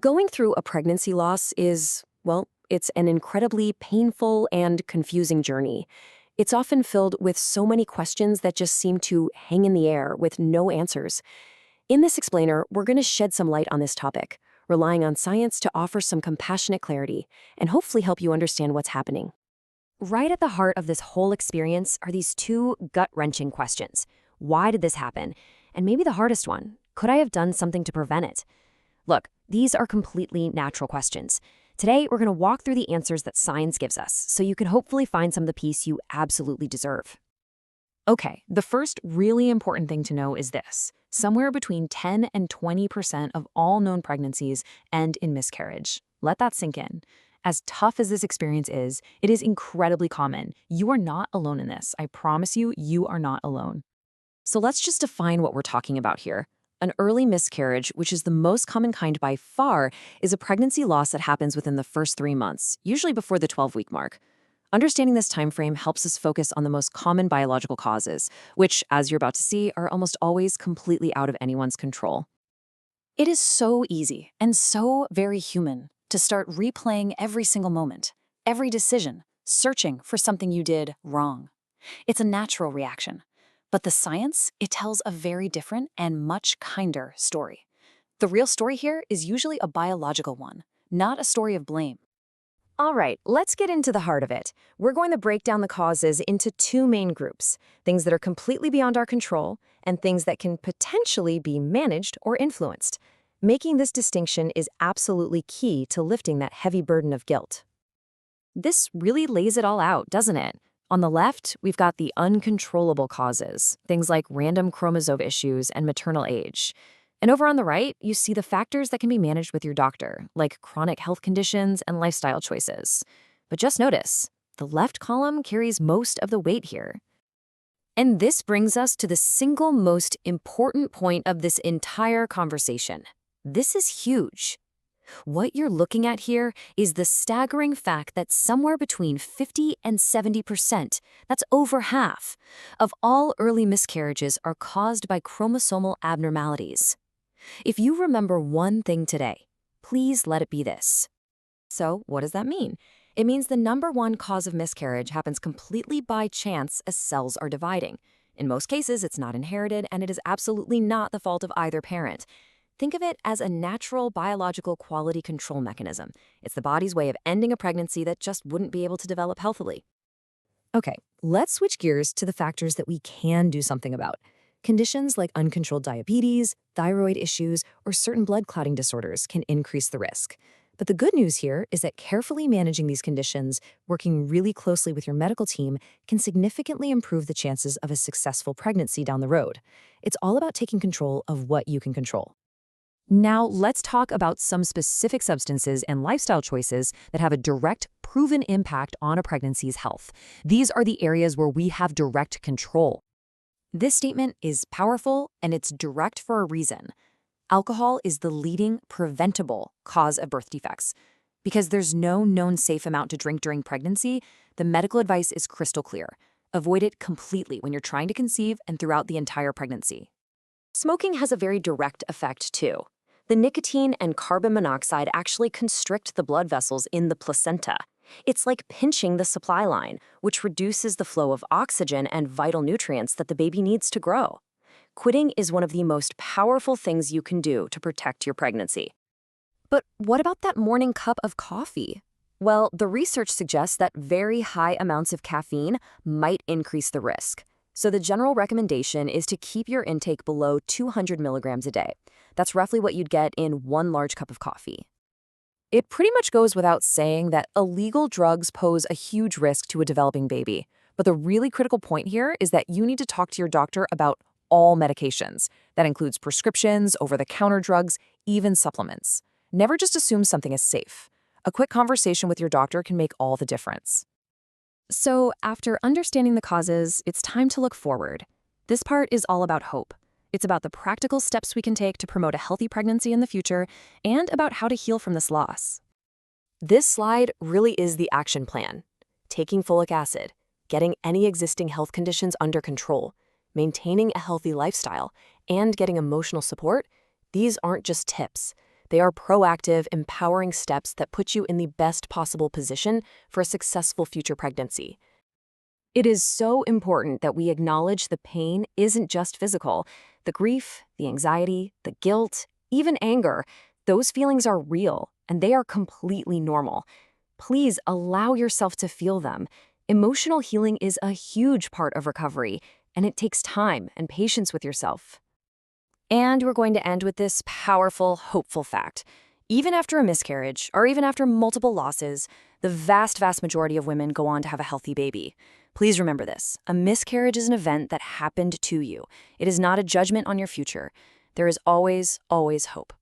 Going through a pregnancy loss is, well, it's an incredibly painful and confusing journey. It's often filled with so many questions that just seem to hang in the air with no answers. In this explainer, we're going to shed some light on this topic, relying on science to offer some compassionate clarity and hopefully help you understand what's happening. Right at the heart of this whole experience are these two gut-wrenching questions. Why did this happen? And maybe the hardest one, could I have done something to prevent it? Look, these are completely natural questions. Today, we're going to walk through the answers that science gives us, so you can hopefully find some of the peace you absolutely deserve. Okay, the first really important thing to know is this. Somewhere between 10 and 20% of all known pregnancies end in miscarriage. Let that sink in. As tough as this experience is, it is incredibly common. You are not alone in this. I promise you, you are not alone. So let's just define what we're talking about here. An early miscarriage, which is the most common kind by far, is a pregnancy loss that happens within the first 3 months, usually before the 12-week mark. Understanding this time frame helps us focus on the most common biological causes, which, as you're about to see, are almost always completely out of anyone's control. It is so easy and so very human to start replaying every single moment, every decision, searching for something you did wrong. It's a natural reaction. But the science, it tells a very different and much kinder story. The real story here is usually a biological one, not a story of blame. All right, let's get into the heart of it. We're going to break down the causes into two main groups, things that are completely beyond our control and things that can potentially be managed or influenced. Making this distinction is absolutely key to lifting that heavy burden of guilt. This really lays it all out, doesn't it? On the left, we've got the uncontrollable causes, things like random chromosome issues and maternal age. And over on the right, you see the factors that can be managed with your doctor, like chronic health conditions and lifestyle choices. But just notice, the left column carries most of the weight here. And this brings us to the single most important point of this entire conversation. This is huge. What you're looking at here is the staggering fact that somewhere between 50 and 70%, that's over half, of all early miscarriages are caused by chromosomal abnormalities. If you remember one thing today, please let it be this. So, what does that mean? It means the number one cause of miscarriage happens completely by chance as cells are dividing. In most cases, it's not inherited, and it is absolutely not the fault of either parent. Think of it as a natural biological quality control mechanism. It's the body's way of ending a pregnancy that just wouldn't be able to develop healthily. Okay, let's switch gears to the factors that we can do something about. Conditions like uncontrolled diabetes, thyroid issues, or certain blood clotting disorders can increase the risk. But the good news here is that carefully managing these conditions, working really closely with your medical team, can significantly improve the chances of a successful pregnancy down the road. It's all about taking control of what you can control. Now, let's talk about some specific substances and lifestyle choices that have a direct, proven impact on a pregnancy's health. These are the areas where we have direct control. This statement is powerful and it's direct for a reason. Alcohol is the leading preventable cause of birth defects. Because there's no known safe amount to drink during pregnancy, the medical advice is crystal clear. Avoid it completely when you're trying to conceive and throughout the entire pregnancy. Smoking has a very direct effect too. The nicotine and carbon monoxide actually constrict the blood vessels in the placenta. It's like pinching the supply line, which reduces the flow of oxygen and vital nutrients that the baby needs to grow. Quitting is one of the most powerful things you can do to protect your pregnancy. But what about that morning cup of coffee? Well, the research suggests that very high amounts of caffeine might increase the risk. So the general recommendation is to keep your intake below 200 milligrams a day. That's roughly what you'd get in one large cup of coffee. It pretty much goes without saying that illegal drugs pose a huge risk to a developing baby. But the really critical point here is that you need to talk to your doctor about all medications. That includes prescriptions, over-the-counter drugs, even supplements. Never just assume something is safe. A quick conversation with your doctor can make all the difference. So, after understanding the causes, it's time to look forward. This part is all about hope. It's about the practical steps we can take to promote a healthy pregnancy in the future and about how to heal from this loss. This slide really is the action plan. Taking folic acid, getting any existing health conditions under control, maintaining a healthy lifestyle, and getting emotional support, these aren't just tips. They are proactive, empowering steps that put you in the best possible position for a successful future pregnancy. It is so important that we acknowledge the pain isn't just physical. The grief, the anxiety, the guilt, even anger, those feelings are real and they are completely normal. Please allow yourself to feel them. Emotional healing is a huge part of recovery, and it takes time and patience with yourself. And we're going to end with this powerful, hopeful fact. Even after a miscarriage, or even after multiple losses, the vast majority of women go on to have a healthy baby. Please remember this. A miscarriage is an event that happened to you. It is not a judgment on your future. There is always, always hope.